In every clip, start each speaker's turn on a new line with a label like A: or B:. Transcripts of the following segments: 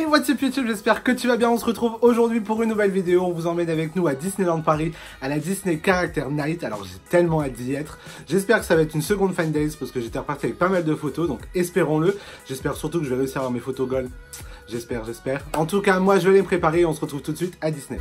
A: what's up YouTube, j'espère que tu vas bien. On se retrouve aujourd'hui pour une nouvelle vidéo. On vous emmène avec nous à Disneyland Paris, à la Disney Character Night. Alors j'ai tellement hâte d'y être. J'espère que ça va être une seconde fan days parce que j'étais reparti avec pas mal de photos, donc espérons-le. J'espère surtout que je vais réussir à avoir mes photos gold. J'espère. En tout cas, moi je vais les préparer et on se retrouve tout de suite à Disney.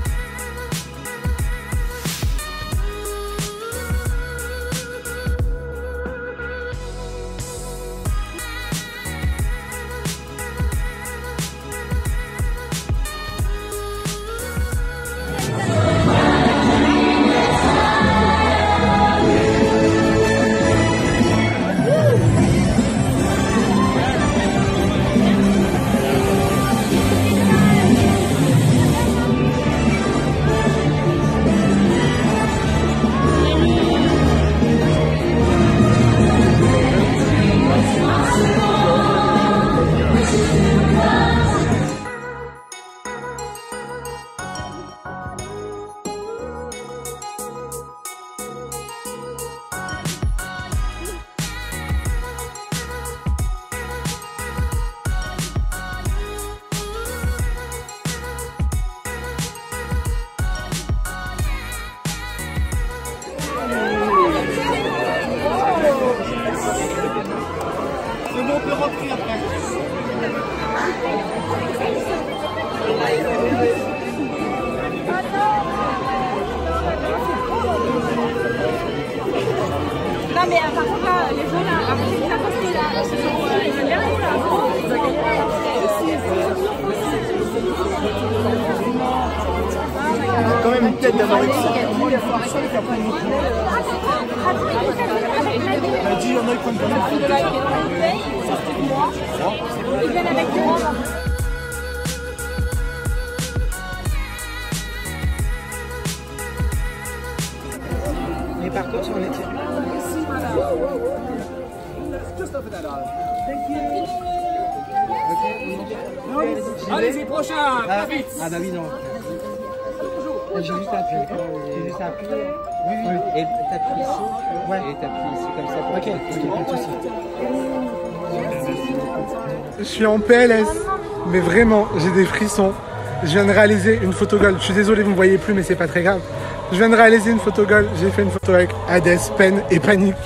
B: On peut rentrer après.
C: Non mais par contre là, les gens là, après la partie là, ils sont bien là.
B: Quand même une tête d'anorexie. Elle a dit, il y en a qui prennent pas mal.
C: Ils viennent avec moi.
B: Mais par contre, on était.
D: Allez-y, prochain, pas vite.
B: Ah bah oui, non. J'ai juste appuyé. Oui, oui. Et t'appuies ici. Ouais. Et t'appuies ici comme ça. Ok, pas de soucis.
A: Je suis en PLS, mais vraiment, j'ai des frissons. Je viens de réaliser une photo gold. Je suis désolé, vous ne me voyez plus, mais c'est pas très grave. Je viens de réaliser une photo gold. J'ai fait une photo avec Hades, Pen et Panique.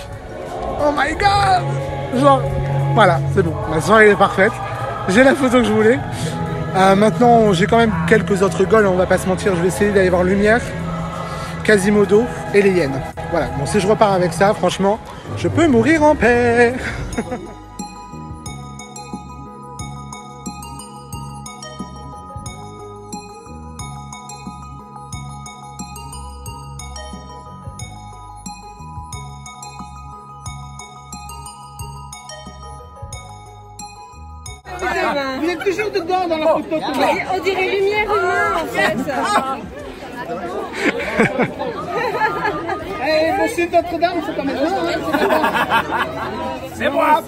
A: Oh my god! Genre, voilà, c'est bon. Ma soirée est parfaite. J'ai la photo que je voulais. Maintenant, j'ai quand même quelques autres golds, on va pas se mentir. Je vais essayer d'aller voir Lumière, Quasimodo et les hyènes. Voilà, bon, si je repars avec ça, franchement, je peux mourir en paix.
B: Vous êtes toujours dedans dans la photo.
C: On dirait lumière humain en fait.
B: Eh, monsieur Notre-Dame, c'est pas maintenant.
D: C'est moi.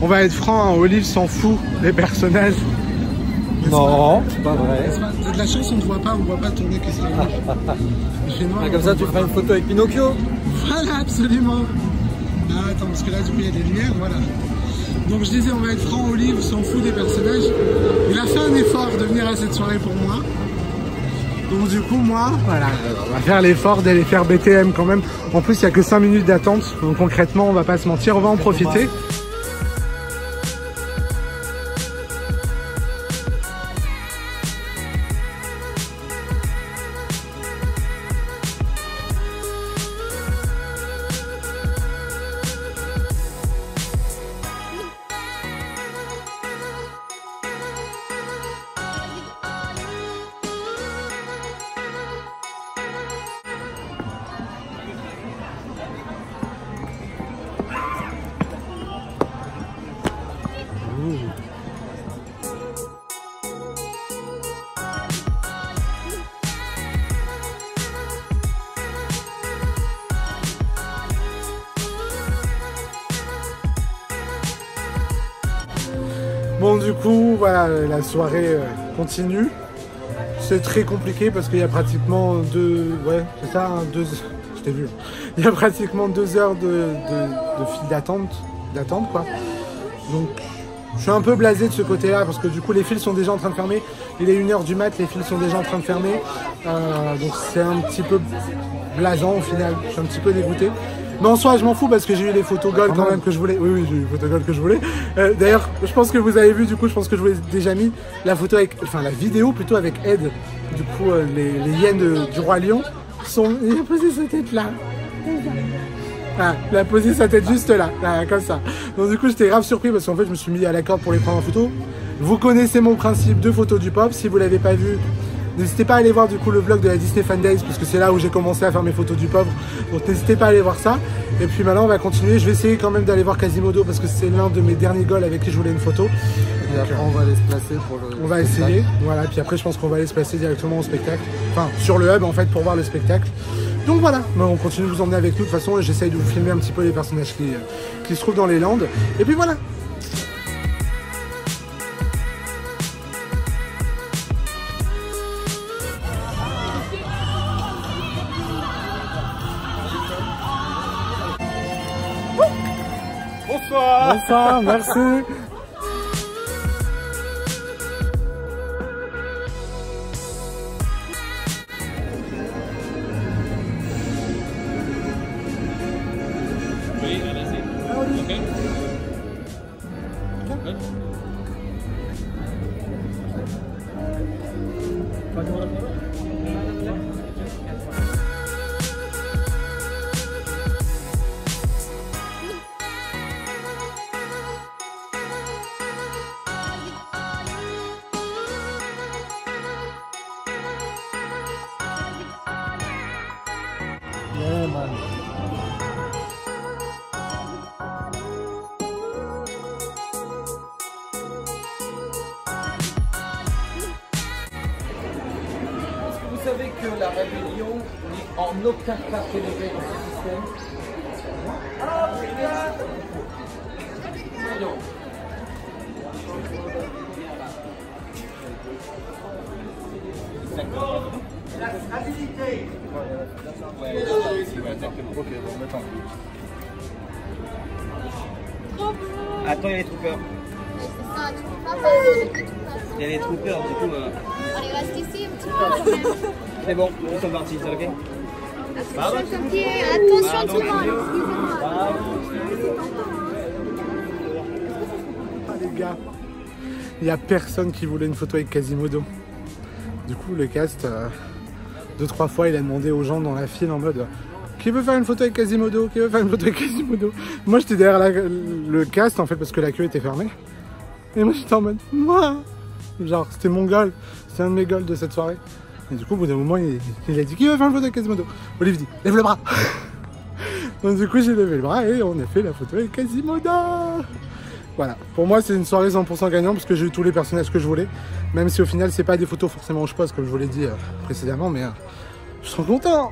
A: On va être franc, hein, Olive s'en fout des personnages.
B: Non, c'est pas vrai.
A: T'as de la chance, on ne voit pas ton nez qui se rapproche. Il fait noir.
B: Comme ça, tu feras une photo avec Pinocchio.
A: Voilà, absolument. Ah, attends, parce que là, du coup, il y a des lumières, voilà. Donc je disais, on va être franc, Olive s'en fout des personnages. Il a fait un effort de venir à cette soirée pour moi. Donc du coup, moi, voilà, on va faire l'effort d'aller faire BTM quand même. En plus, il n'y a que 5 minutes d'attente. Donc concrètement, on va pas se mentir, on va en profiter. Bon, du coup, voilà, la soirée continue. C'est très compliqué parce qu'il y a pratiquement ouais, c'est ça, hein, je t'ai vu. Il y a pratiquement 2 heures de file d'attente, quoi. Donc, je suis un peu blasé de ce côté-là parce que du coup, les fils sont déjà en train de fermer. Il est 1 h du mat, les fils sont déjà en train de fermer. Donc, c'est un petit peu blasant au final. Je suis un petit peu dégoûté. Mais en soi, je m'en fous parce que j'ai eu les photos gold quand même que je voulais. Oui, j'ai eu les photos gold que je voulais. D'ailleurs, je pense que vous avez vu, du coup, je pense que je vous ai déjà mis la photo avec, enfin, la vidéo plutôt avec Ed. Du coup, les hyènes du Roi Lion sont. Il a posé sa tête là. Ah, il a posé sa tête juste là, comme ça. Donc, du coup, j'étais grave surpris parce qu'en fait, je me suis mis à la corde pour les prendre en photo. Vous connaissez mon principe de photo du pop. Si vous l'avez pas vu, n'hésitez pas à aller voir du coup le vlog de la Disney Fan Days parce que c'est là où j'ai commencé à faire mes photos du pauvre. Donc n'hésitez pas à aller voir ça. Et puis maintenant on va continuer. Je vais essayer quand même d'aller voir Quasimodo parce que c'est l'un de mes derniers goals avec qui je voulais une photo.
B: Et après on va aller se placer pour le
A: On va essayer. Voilà. Puis après je pense qu'on va aller se placer directement au spectacle. Enfin sur le hub en fait pour voir le spectacle. Donc voilà. Mais on continue de vous emmener avec nous de toute façon. J'essaye de vous filmer un petit peu les personnages qui se trouvent dans les landes. Et puis voilà. Bonsoir, merci.
D: Oui, allez-y. Ok.
A: Yeah, man.
B: Vous savez que la rébellion n'est en aucun cas tolérée dans ce système. Ah putain! Voyons. La stabilité. Ok, bon, attends. Attends, il y a les troopers.
E: Ah, tu peux pas faire.
B: Il y a les troopers, du coup.
E: Allez, reste ici un petit peu quand même.
B: C'est bon, ils sont partis, c'est ok?
E: Attention, comme pied, attention tout le monde.
A: Ah, les gars, il n'y a personne qui voulait une photo avec Quasimodo. Du coup, le cast, 2-3 fois, il a demandé aux gens dans la file en mode qui veut faire une photo avec Quasimodo? Qui veut faire une photo avec Quasimodo? Moi, j'étais derrière le cast en fait parce que la queue était fermée. Et moi, j'étais en mode moi. Genre, c'était mon goal. C'était un de mes goals de cette soirée. Et du coup, au bout d'un moment, il a dit qui veut faire une photo avec Quasimodo? Olive dit lève le bras. Donc, du coup, j'ai levé le bras et on a fait la photo avec Quasimodo. Voilà, pour moi c'est une soirée 100% gagnant parce que j'ai eu tous les personnages que je voulais. Même si au final c'est pas des photos forcément où je pose comme je vous l'ai dit précédemment, mais je suis content.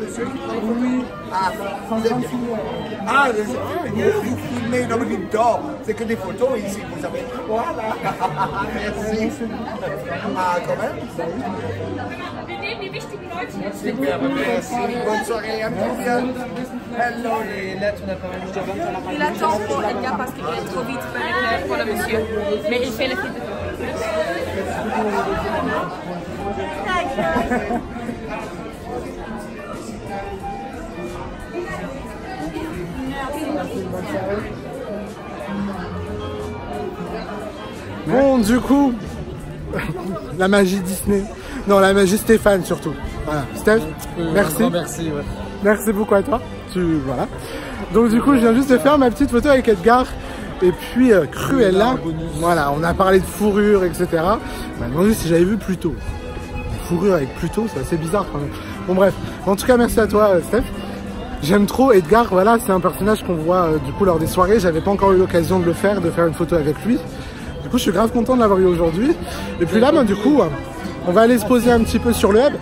F: monsieur qui prend photo. Oui. Ah, vous êtes bien. Ah, vous filmez, nobody dort. C'est que des photos ici, vous savez. Voilà. Merci. Ah, quand même. Super, merci. Bonne soirée à tous. Hello.
B: Et là, tu n'as pas mal.
C: Il attend pour Edgar parce qu'il est trop vite pour le monsieur. Mais il fait le film.
A: Bon, du coup, la magie Disney. Non, la magie Stéphane surtout. Voilà, Steph, merci.
B: Merci, ouais.
A: Merci beaucoup à toi. Voilà. Donc du coup, je viens juste de faire ma petite photo avec Edgar. Et puis Cruella. Voilà, on a parlé de fourrure, etc. On m'a demandé si j'avais vu Pluto. Fourrure avec Pluto, c'est assez bizarre quand même. Bon bref, en tout cas, merci à toi, Steph. J'aime trop Edgar, voilà, c'est un personnage qu'on voit du coup lors des soirées. J'avais pas encore eu l'occasion de le faire, de faire une photo avec lui. Du coup, je suis grave content de l'avoir eu aujourd'hui. Et puis là, ben, du coup, on va aller se poser un petit peu sur le hub.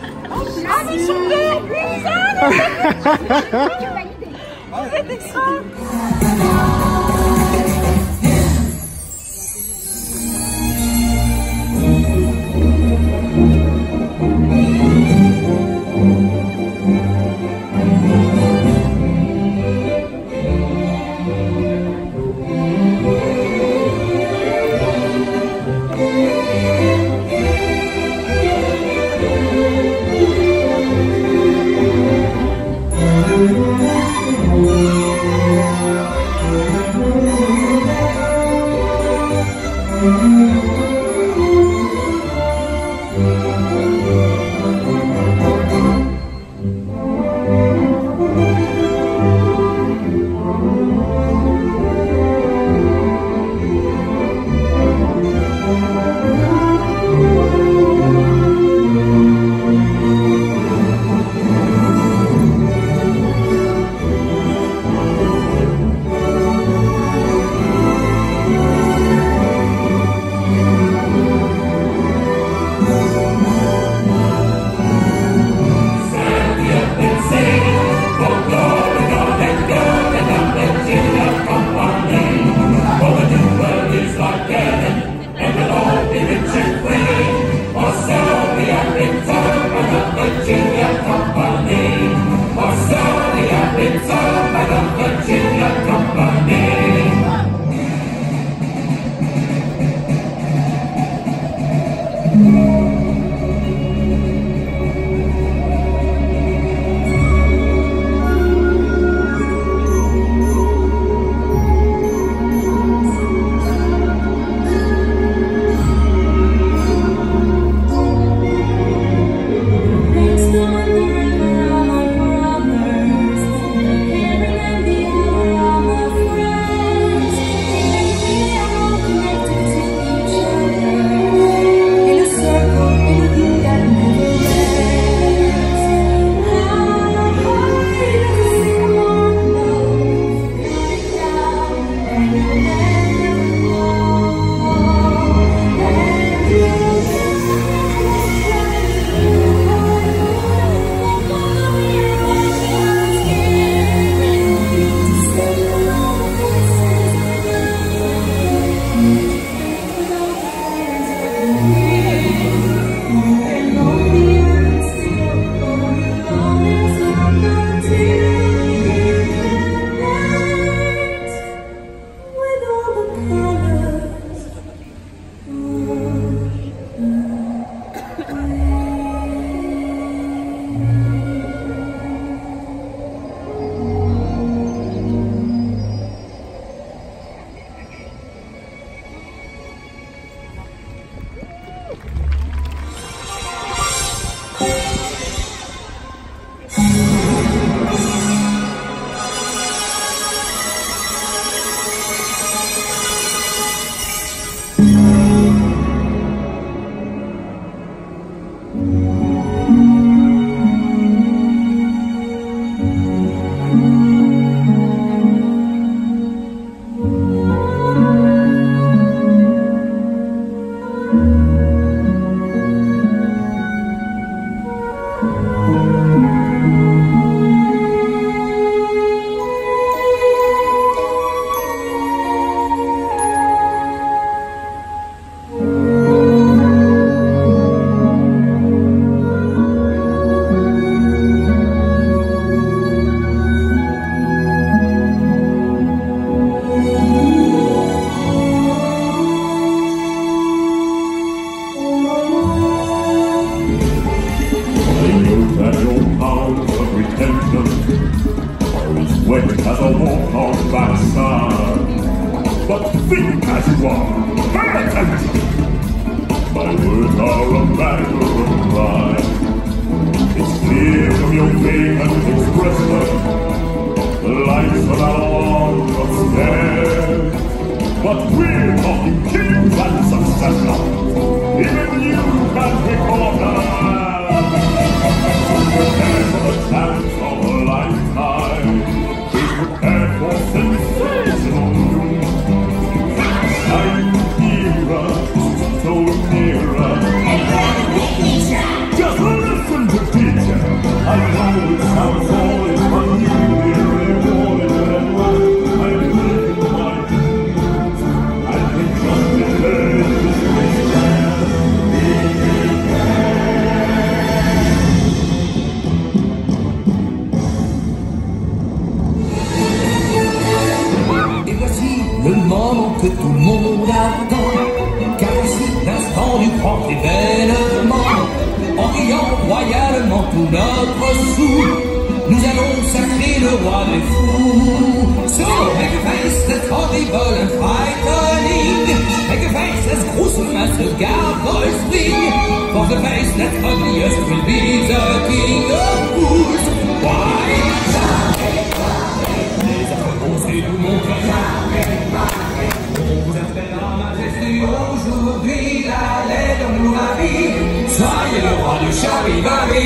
G: as you are, pay attention. My words are a matter of pride. It's clear from your vehement expression, the lights are not on upstairs. But we're talking kings and succession. Even you can't record us. Prepare for the chance of a lifetime. Be prepared for sensational news. Shining era, so nearer. Just listen to teacher. I know it sounds always unfamiliar and boring, but I'm living my dreams. I can just declare this
H: Et voici le moment que tout le monde attend, car ici l'instant du grand événement. En riant royalement tout notre sou, nous allons sacrer le roi des fous. So, make a face that's horrible and frightening. Make a face that's gruesome as the gargoyle's wing. For the face that's ugliest will be the king of fools. Why? Les avancées du monde. On vous appelle en majesté aujourd'hui, la laide dans la vie. Soyez le roi du Charivari.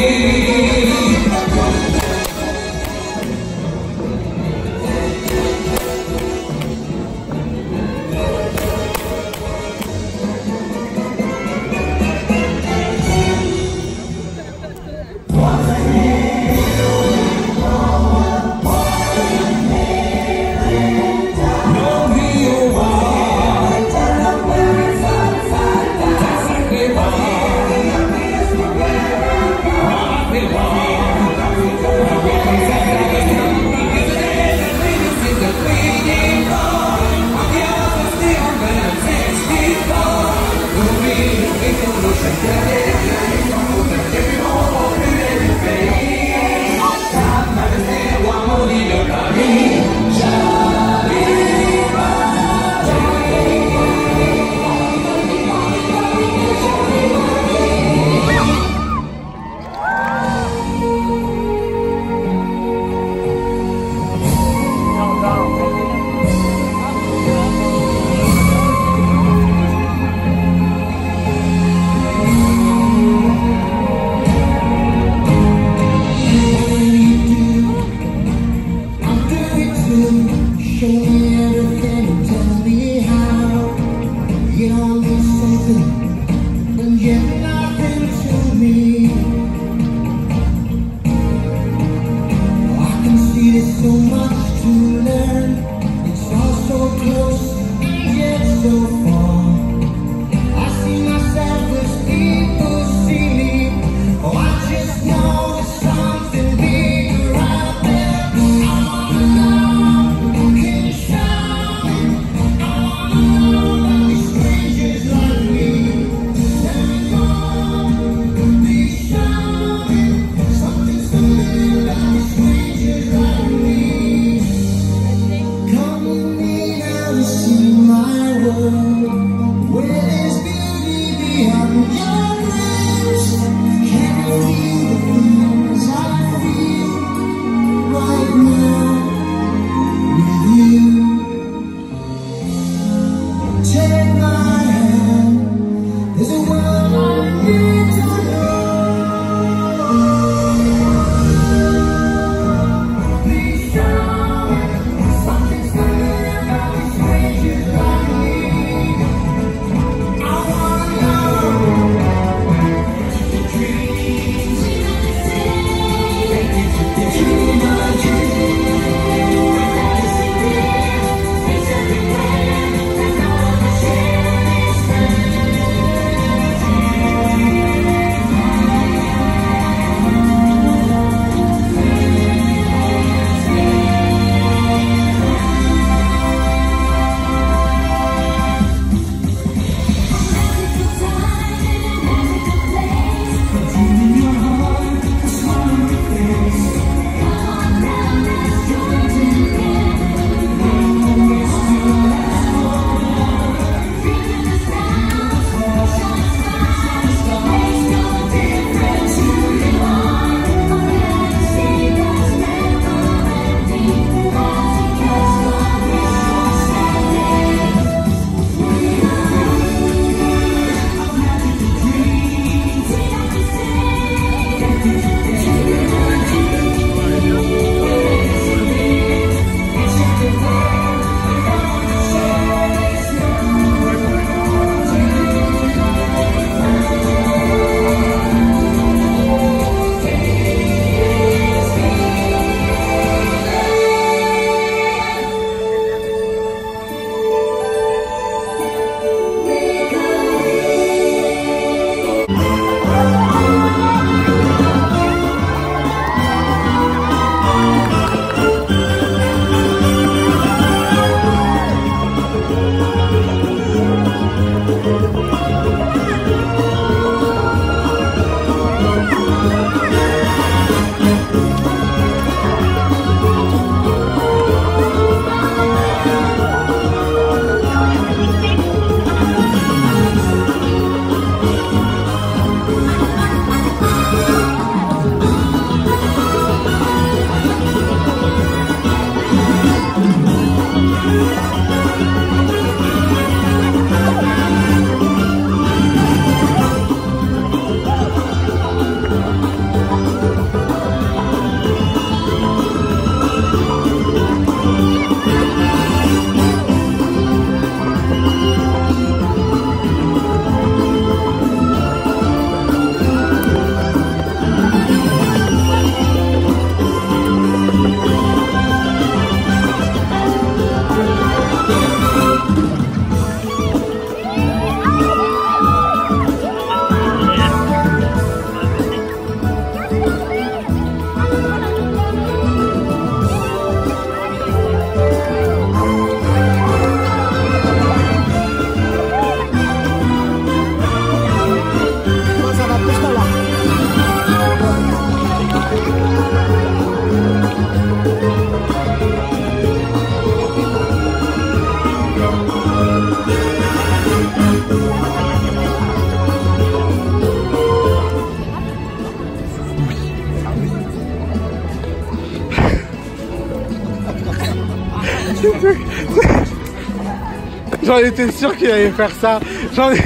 A: J'en étais sûr qu'il allait faire ça. J'en ai...
D: Tu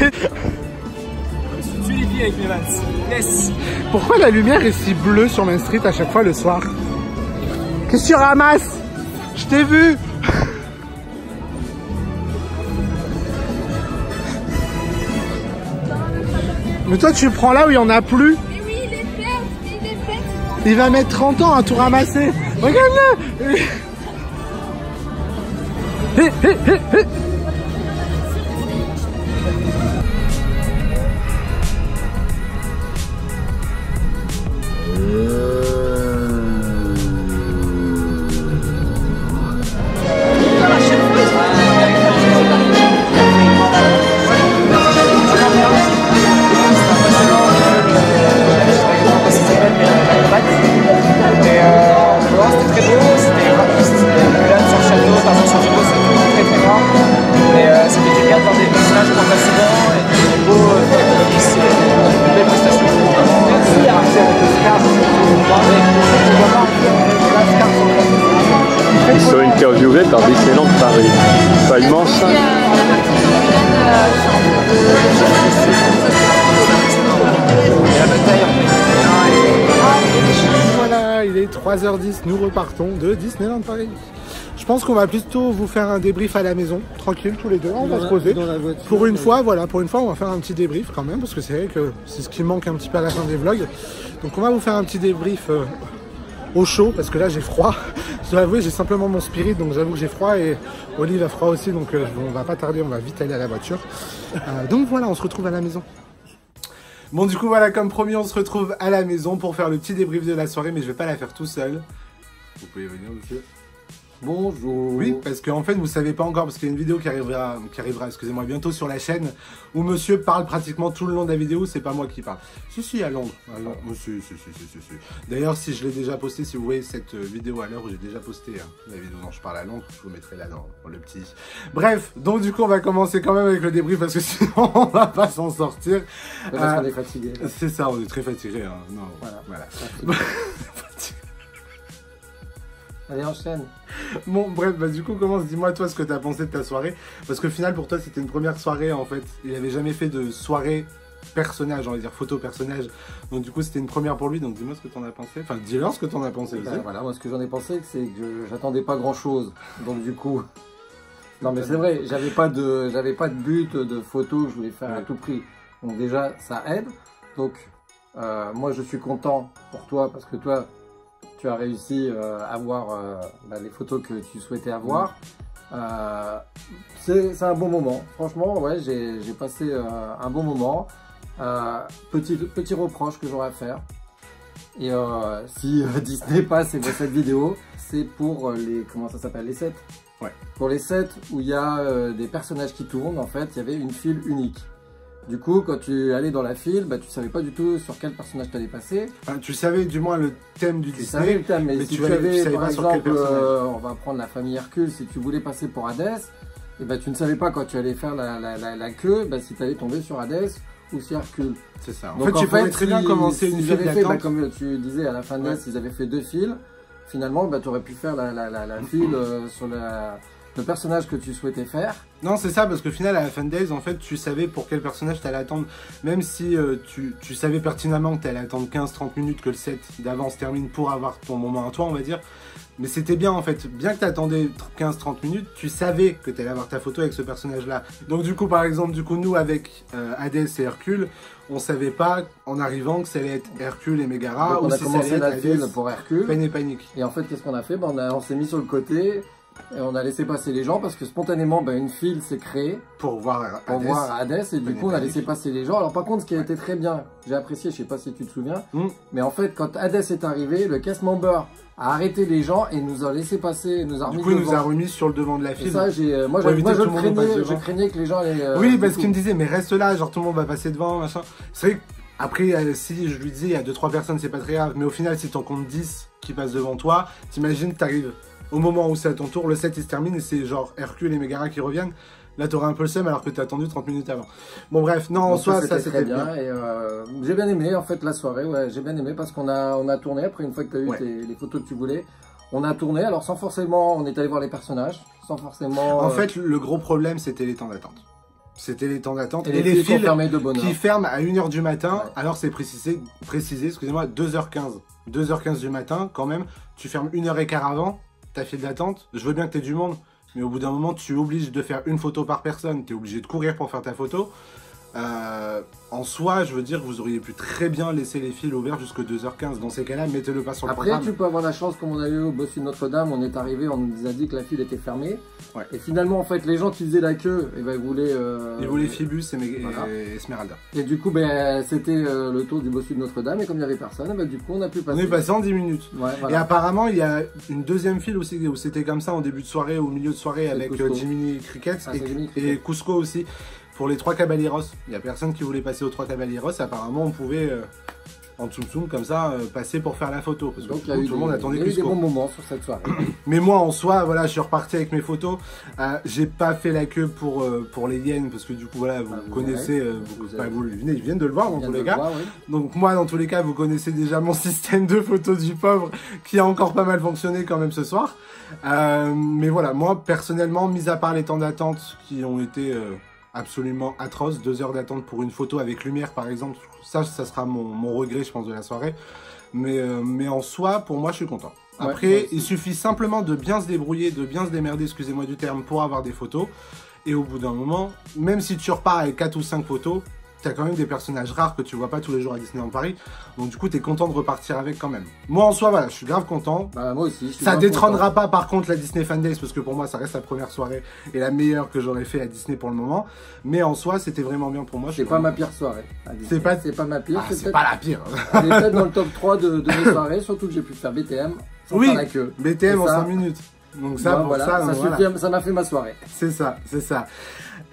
D: les pieds avec mes vans. Yes.
A: Pourquoi la lumière est si bleue sur Main Street à chaque fois le soir? Qu'est-ce que tu ramasses? Je t'ai vu. Mais toi tu le prends là où il n'y en a plus.
E: Mais oui, il est bête, il est bête.
A: Il va mettre 30 ans à tout ramasser. Regarde-le. Hé, hé, hé, hé.
I: Ils sont interviewés par Disneyland Paris. Pas immense.
A: Voilà, il est 3h10, nous repartons de Disneyland Paris. Je pense qu'on va plutôt vous faire un débrief à la maison, tranquille tous les deux, on va se poser. Pour une fois, voilà, pour une fois on va faire un petit débrief quand même, parce que c'est vrai que c'est ce qui manque un petit peu à la fin des vlogs. Donc on va vous faire un petit débrief au chaud, parce que là j'ai froid. Je dois avouer, j'ai simplement mon spirit, donc j'avoue que j'ai froid et Olive a froid aussi, donc on va pas tarder, on va vite aller à la voiture. Donc voilà, on se retrouve à la maison. Bon du coup voilà, comme promis, on se retrouve à la maison pour faire le petit débrief de la soirée, mais je vais pas la faire tout seul. Vous pouvez venir monsieur.
B: Bonjour.
A: Oui, parce qu'en fait, vous savez pas encore, parce qu'il y a une vidéo qui arrivera excusez-moi, bientôt sur la chaîne, où monsieur parle pratiquement tout le long de la vidéo, c'est pas moi qui parle. Si, à Londres. Si. D'ailleurs, si je l'ai déjà posté, si vous voyez cette vidéo à l'heure où j'ai déjà posté la vidéo dont je parle à Londres, je vous mettrai là dans le petit. Bref, donc du coup, on va commencer quand même avec le débrief, parce que sinon, on va pas s'en sortir.
B: Parce qu'on est fatigué.
A: C'est ça, on est très fatigué. Hein. Non, voilà.
B: Allez, enchaîne.
A: Bon, bref, bah du coup, commence, dis-moi toi ce que t'as pensé de ta soirée. Parce qu'au final, pour toi, c'était une première soirée, en fait. Il avait jamais fait de soirée personnage, on va dire photo personnage. Donc du coup, c'était une première pour lui. Donc dis-moi ce que t'en as pensé. Enfin, dis-leur ce que t'en as pensé aussi.
B: Voilà, moi ce que j'en ai pensé, c'est que j'attendais pas grand-chose. Donc du coup... Non mais c'est vrai, j'avais pas de but de photo que je voulais faire à tout prix. Donc déjà, ça aide. Donc, moi je suis content pour toi, parce que toi... Tu as réussi à avoir les photos que tu souhaitais avoir. C'est un bon moment. Franchement, ouais, j'ai passé un bon moment. Petit reproche que j'aurais à faire. Et si Disney passe et voit cette vidéo, c'est pour les... Comment ça s'appelle? Les sets.
A: Ouais.
B: Pour les sets où il y a des personnages qui tournent, en fait, il y avait une file unique. Du coup, quand tu allais dans la file, tu savais pas du tout sur quel personnage tu allais passer.
A: Enfin, tu savais du moins le thème du Disney.
B: Tu savais le thème, mais si tu savais par
A: pas
B: exemple, on va prendre la famille Hercule, si tu voulais passer pour Hadès, et tu ne savais pas quand tu allais faire la queue, si tu allais tomber sur Hadès ou sur Hercule.
A: C'est ça. En fait, tu pouvais très bien commencer une file d'attente.
B: Comme tu disais, à la fin de l'Est, ils avaient fait 2 files. Finalement, tu aurais pu faire la file sur le personnage que tu souhaitais faire.
A: Non, c'est ça, parce qu'au final, à la Fan Days, en fait, tu savais pour quel personnage t'allais attendre. Même si tu savais pertinemment que t'allais attendre 15-30 minutes que le set d'avant se termine pour avoir ton moment à toi, on va dire. Mais c'était bien, en fait. Bien que t'attendais 15-30 minutes, tu savais que t'allais avoir ta photo avec ce personnage-là. Donc, du coup, par exemple, nous, avec Hades et Hercule, on savait pas, en arrivant, que ça allait être Hercule et Megara.
B: Donc, on
A: ou
B: a
A: si
B: commencé
A: ça allait
B: la
A: être
B: file
A: Hades,
B: pour Hercule.
A: Peine et Panique.
B: Et en fait, qu'est-ce qu'on a fait? On s'est mis sur le côté. Et on a laissé passer les gens parce que spontanément, une file s'est créée
A: pour voir
B: Hades et du coup on a laissé passer les gens. Alors par contre, ce qui a été très bien, j'ai apprécié, je sais pas si tu te souviens, mais en fait quand Hades est arrivé, le cast member a arrêté les gens et nous a laissé passer, nous a remis
A: du coup il nous a remis sur le devant de la file.
B: Et ça, moi je craignais que les gens allaient...
A: oui, parce qu'il me disait mais reste là, genre tout le monde va passer devant, machin. C'est vrai que après, si je lui disais il y a 2-3 personnes, c'est pas très grave, mais au final si t'en comptes 10 qui passent devant toi, t'imagines que t'arrives au moment où c'est à ton tour, le set il se termine et c'est genre Hercule et Megara qui reviennent. Là, t'auras un peu le seum alors que t'as attendu 30 minutes avant. Bon, bref, non, en soi, ça c'était bien.
B: Et j'ai bien aimé en fait la soirée, ouais, j'ai bien aimé parce qu'on a tourné après une fois que t'as eu les photos que tu voulais. On a tourné, alors sans forcément, on est allé voir les personnages, sans forcément.
A: En fait, le gros problème c'était les temps d'attente. C'était les temps d'attente
B: et les files
A: qui ferment à 1h du matin, alors c'est précisé, excusez-moi, 2h15. 2h15 du matin, quand même, tu fermes 1h15 avant ta file d'attente. Je veux bien que tu aies du monde, mais au bout d'un moment, tu obliges de faire une photo par personne. Tu es obligé de courir pour faire ta photo. En soi, je veux dire, vous auriez pu très bien laisser les files ouvertes jusqu'à 2h15. Dans ces cas-là, mettez-le pas sur le programme.
B: Après, tu peux avoir la chance, comme on a eu au Bossu de Notre-Dame, on est arrivé, on nous a dit que la file était fermée.
A: Ouais.
B: Et finalement, en fait, les gens qui faisaient la queue, ils voulaient...
A: ils voulaient Phébus et Esmeralda.
B: Et du coup, c'était le tour du Bossu de Notre-Dame, et comme il n'y avait personne, du coup, on a pu passer.
A: On est passé en 10 minutes.
B: Ouais, voilà.
A: Et apparemment, il y a une deuxième file aussi, où c'était comme ça en début de soirée, au milieu de soirée, avec Jiminy Cricket et Cusco aussi. Pour les 3 Caballeros, il n'y a personne qui voulait passer aux 3 Caballeros. Apparemment, on pouvait, en tsum comme ça, passer pour faire la photo. Parce que tout le monde attendait Cusco.
B: Il y a eu des bons moments sur cette soirée.
A: Mais moi, en soi, voilà, je suis reparti avec mes photos. J'ai pas fait la queue pour les yens, parce que du coup, voilà, vous connaissez, ils viennent de le voir dans tous les cas. Donc moi, dans tous les cas, vous connaissez déjà mon système de photos du pauvre, qui a encore pas mal fonctionné quand même ce soir. Mais voilà, moi, personnellement, mis à part les temps d'attente qui ont été... absolument atroce, 2 heures d'attente pour une photo avec lumière par exemple, ça sera mon regret je pense de la soirée, mais en soi pour moi je suis content. Après il suffit simplement de bien se débrouiller, de bien se démerder, excusez-moi du terme, pour avoir des photos, et au bout d'un moment, même si tu repars avec 4 ou 5 photos, t'as quand même des personnages rares que tu vois pas tous les jours à Disneyland Paris, donc du coup t'es content de repartir avec quand même. Moi en soi voilà, je suis grave content.
B: Moi aussi.
A: Ça détrônera pas par contre la Disney Fan Days, parce que pour moi ça reste la première soirée et la meilleure que j'aurais fait à Disney pour le moment. Mais en soi c'était vraiment bien pour moi.
B: C'est pas ma pire soirée. C'est pas ma pire.
A: C'est pas la pire.
B: Elle est peut-être dans le top 3 de mes soirées, surtout que j'ai pu faire BTM sans faire la queue.
A: BTM en 5 minutes. Donc ça,
B: ça m'a fait ma soirée.
A: C'est ça, c'est ça.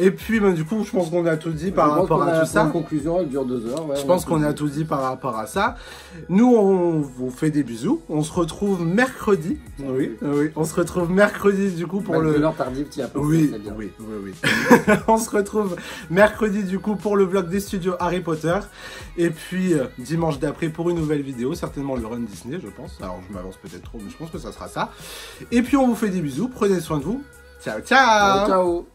A: Et puis du coup, je pense qu'on a tout dit par rapport à tout ça.
B: En conclusion, elle dure 2 heures.
A: Je pense qu'on a tout dit par rapport à ça. Nous, on vous fait des bisous. On se retrouve mercredi. Oui, on se retrouve mercredi du coup pour le...
B: l'heure tardive, tu as
A: oui. On se retrouve mercredi du coup pour le vlog des studios Harry Potter. Et puis dimanche d'après pour une nouvelle vidéo, certainement le Run Disney, je pense. Alors je m'avance peut-être trop, mais je pense que ça sera ça. Et puis on vous fait des bisous. Prenez soin de vous. Ciao, ciao.
B: Ciao.